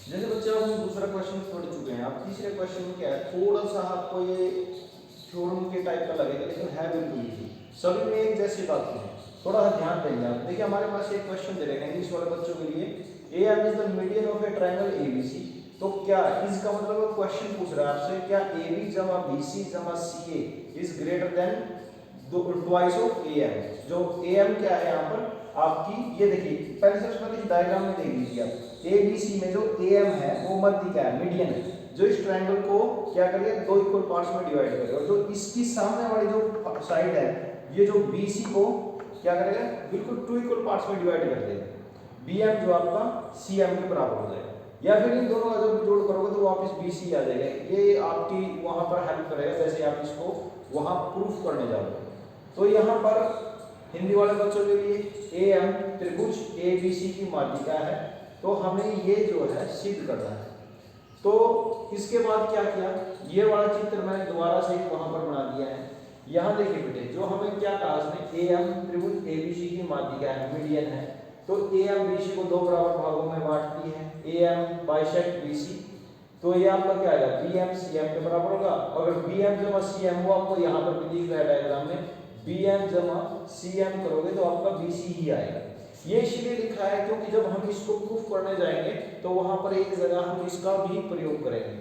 जैसे बच्चे हम दूसरा क्वेश्चन पढ़ चुके हैं, अब तीसरे क्वेश्चन में क्या है, थोड़ा सा आपको ये थ्योरम के टाइप का लगेगा लेकिन है बिल्कुल इजी, सभी में एक जैसी बातें हैं, थोड़ा सा ध्यान देंगे आप। देखिए हमारे पास एक क्वेश्चन दे रहे हैं इंग्लिश वाले बच्चों के लिए, A M is the median of a triangle ABC. तो क्या इसका मतलब क्वेश्चन पूछ रहा है आपसे, क्या ए बी जमा बी सी जमा C A is greater than twice of A M. जो ए एम क्या है यहाँ पर आपकी, ये देखिए पहले सबसे पहले इस डायग्राम में देख लीजिए आप, ए बी सी में जो ए एम है वो मध्य का है, मीडियन है, जो इस ट्रायंगल को क्या करिए दो इक्वल पार्ट्स में डिवाइड करेगा, और जो इसकी सामने वाली जो साइड है ये जो बी सी को क्या करेगा बिल्कुल टू इक्वल पार्ट्स में डिवाइड कर देगा, बी एम जो आपका सी एम के बराबर हो जाएगा, या फिर इन दोनों का जब जोड़ करोगे तो वापस बी सी आ जाएगा। ये आपकी वहां पर हेल्प करेगा जैसे आप इसको वहां प्रूफ करने जाओगे। तो यहाँ पर हिंदी वाले बच्चों के लिए ए एम त्रिभुज ए बी सी की माध्यिका है, तो हमें ये जो है सिद्ध करना है। तो इसके बाद क्या किया, ये वाला चित्र मैंने दोबारा से वहां पर बना दिया है। यहाँ देखिए बेटे, जो हमें क्या कहा इसने, ए एम त्रिभुज ए बी सी की माध्यिका है, मीडियन है, तो ए एम बी सी को दो बराबर भागों में बांटती है, A M bisect B C, तो ये आपका क्या आएगा बी एम सी एम के बराबर होगा। अगर बी एम जमा सी एम वो आपको यहाँ पर भी दिख रहा है डायग्राम में, बी एम जमा सी एम करोगे तो आपका बी सी ही आएगा। ये इसलिए लिखा है क्योंकि जब हम इसको प्रूफ करने जाएंगे तो वहां पर एक जगह हम इसका भी प्रयोग करेंगे।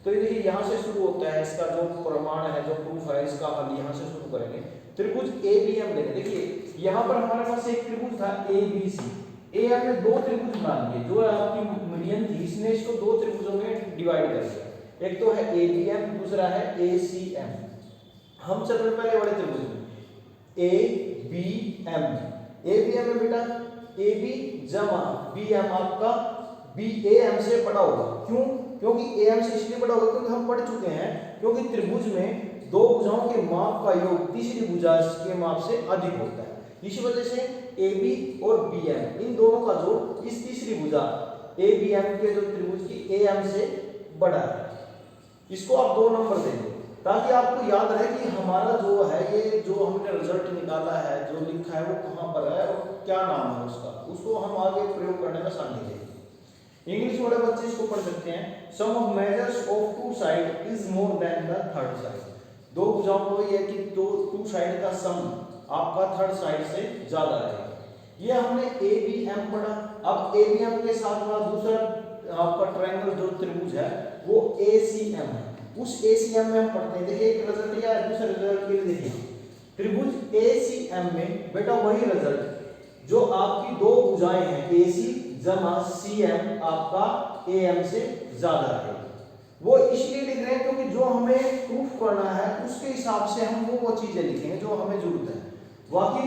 तो ये देखिए यहाँ से शुरू होता है इसका जो प्रमाण है, जो प्रूफ है, इसका हल यहाँ से शुरू करेंगे। त्रिभुज ए बी एम देखें, देखिए यहाँ पर हमारे पास एक त्रिभुज था A B C, A M ने दो त्रिभुज बना दिए, जो आपकी मीडियन थी इसने इसको दो त्रिभुजों में डिवाइड कर दिया, एक तो है ए बी एम, दूसरा है ए सी एम। हम चल रहे पहले वाले त्रिभुज में A B M, A B M में बेटा ए बी जमा बी एम आपका बी ए एम से बड़ा होगा। क्यों? क्योंकि ए एम से इसलिए बड़ा होगा क्योंकि हम पढ़ चुके हैं, क्योंकि त्रिभुज में दो भुजाओं के माप का योग तीसरी भुजा के माप से अधिक होता है। इसी वजह से ए बी और बी एम इन दोनों का जोड़ इस तीसरी भुजा ए बी एम के जो त्रिभुज की ए एम से बड़ा है। इसको आप 2 नंबर देंगे ताकि आपको याद रहे कि हमारा जो है ये जो हमने रिजल्ट निकाला है, जो लिखा है वो कहाँ पर है और क्या नाम है उसका, उसको हम आगे प्रयोग करने में आसानी देंगे। इंग्लिश वाले बच्चे इसको पढ़ सकते हैं, sum of measures of two side is more than the third side. दो भुजाओं को ये कि दो टू साइड का सम आपका थर्ड साइड से ज्यादा है। ये हमने ए बी एम पढ़ा। अब ए बी एम के साथ वाला दूसरा आपका ट्रायंगल जो त्रिभुज है वो ए सी एम है, उस एसीएम में हम पढ़ते हैं। देखिए एक रिजल्ट या दूसरे रिजल्ट के लिए देखिए, त्रिभुज एसीएम में बेटा वही रिजल्ट जो आपकी दो भुजाएं हैं एसी जमा सीएम आपका एएम से ज्यादा है। वो इसलिए लिख रहे हैं क्योंकि जो हमें प्रूफ करना है उसके हिसाब से हम वो चीजें लिखेंगे जो हमें जरूरत है। बाकी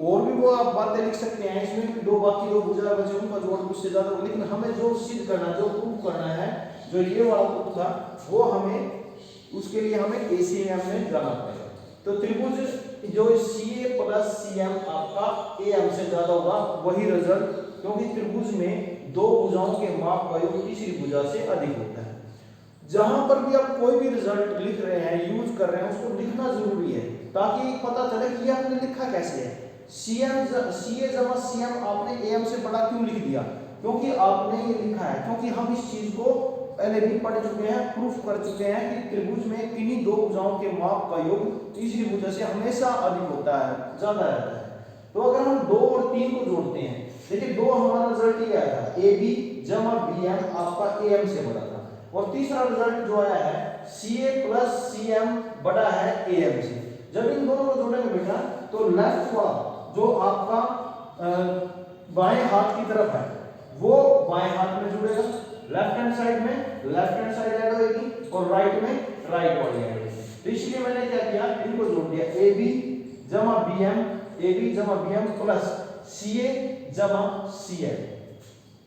और भी वो आप बातें लिख सकते हैं, इसमें भी दो बाकी दो भुजा बचे उनका जोड़ उससे ज्यादा हो, लेकिन हमें जो सिद्ध करना जो प्रूफ करना है, जो ये वाला प्रूफ था वो हमें उसके लिए हमें एसीएम में जाना पड़ेगा। तो त्रिभुज जो सीए प्लस सीएम आपका एएम से ज्यादा होगा वही रिजल्ट, क्योंकि त्रिभुज में दो भुजाओं के माप का योग तीसरी भुजा से अधिक होता है। जहां पर भी आप कोई भी रिजल्ट लिख रहे हैं, यूज कर रहे हैं, उसको लिखना जरूरी है ताकि पता चले कि आपने लिखा कैसे है। सीए जमा सीएम आपने एएम से बड़ा क्यों लिख दिया? क्योंकि आपने ये लिखा है, क्योंकि हम इस चीज को पहले भी पढ़ चुके हैं, प्रूफ कर चुके हैं कि त्रिभुज में किन्हीं दो भुजाओं के माप का योग तीसरी भुजा से हमेशा अधिक होता है, ज्यादा रहता है। तो अगर हम 2 और 3 को जोड़ते हैं, देखिए 2 हमारा रिजल्ट ये आया था ए बी जमा बी एम आपका ए एम से बड़ा था, और तीसरा रिजल्ट जो आया है सी ए प्लस सी एम बड़ा है ए एम से। जब इन दोनों को जोड़ेंगे बेटा तो लेफ्ट वाला जो आपका बाएं हाथ की तरफ है वो बाएं हाथ में जुड़ेगा, लेफ्ट हैंड साइड में लेफ्ट हैंड साइड ऐड होगी और राइट में राइट वाली ऐड होगी। तो इसलिए मैंने क्या किया, इनको जोड़ दिया ए बी जमा बी एम, ए बी जमा बी एम प्लस सी ए जमा सी एम,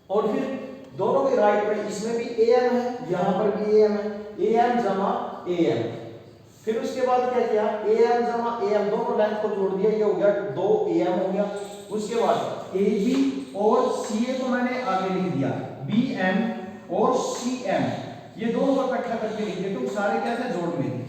और फिर दोनों के राइट में इसमें भी ए एम है, यहां पर भी ए एम है, ए एम जमा ए एम। फिर उसके बाद क्या किया, ए एम जमा ए एम दोनों लाइन को जोड़ दिया, ये हो गया 2 ए एम हो गया। उसके बाद ए बी और सी ए को मैंने आगे लिख दिया बी एम और सी एम, ये दोनों को इकट्ठा करके लिख दिया, तो सारे क्या थे जोड़ में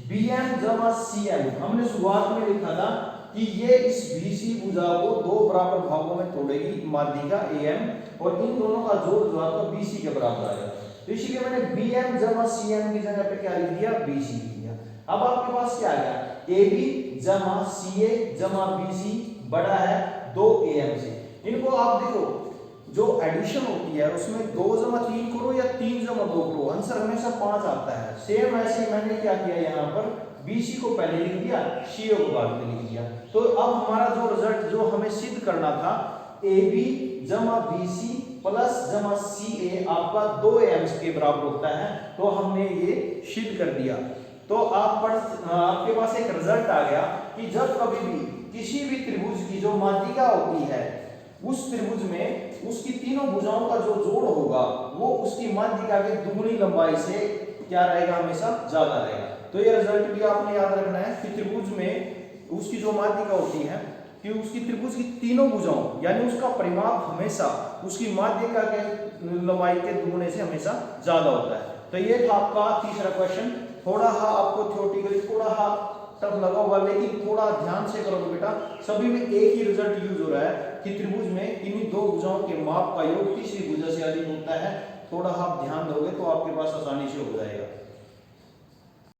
बी एम जमा सी एम। हमने शुरुआत में लिखा था कि ये इस BC भुजा को दो बराबर भागों में तोड़ेगी माध्यिका AM, और इन दोनों का जोड़ जो आपका BC के बराबर आएगा। तो इसीलिए मैंने BM जमा CM की जगह पे क्या लिख दिया, BC लिख दिया। अब आपके पास क्या आ गया, AB जमा CA जमा BC बड़ा है 2 AM से। इनको आप देखो जो एडिशन होती है उसमें 2 जमा 3 करो या 3 जमा 2 करो, आंसर हमेशा 5 आता है। सेम ऐसे मैंने क्या किया, यहाँ पर BC को पहले लिख दिया, CO को बाद में लिख दिया। तो अब हमारा जो रिजल्ट जो हमें सिद्ध करना था, AB जमा BC प्लस जमा CA आपका 2 AM के बराबर होता है, तो हमने ये सिद्ध कर दिया। तो आपके पास एक रिजल्ट आ गया कि जब कभी भी किसी भी त्रिभुज की जो माध्यिका होती है उस त्रिभुज में उसकी तीनों भुजाओं का जो जोड़ होगा वो उसकी माध्यिका की दुगुनी लंबाई से क्या रहेगा, हमेशा ज्यादा रहेगा। तो ये रिजल्ट भी आपने याद रखना है कि त्रिभुज में उसकी जो माध्यिका होती है कि उसकी त्रिभुज की तीनों भुजाओं यानी उसका परिमाप हमेशा उसकी माध्यिका के लंबाई के दुगुने से हमेशा ज्यादा होता है। तो ये था आपका तीसरा क्वेश्चन। थोड़ा आपको थ्योरेटिकली थोड़ा टफ लगा होगा, लेकिन थोड़ा ध्यान से करोगे बेटा, सभी में एक ही रिजल्ट यूज हो रहा है कि त्रिभुज में किन्हीं दो भुजाओं के माप का योग तीसरी भुजा से अधिक होता है। थोड़ा आप ध्यान दोगे तो आपके पास आसानी से हो जाएगा।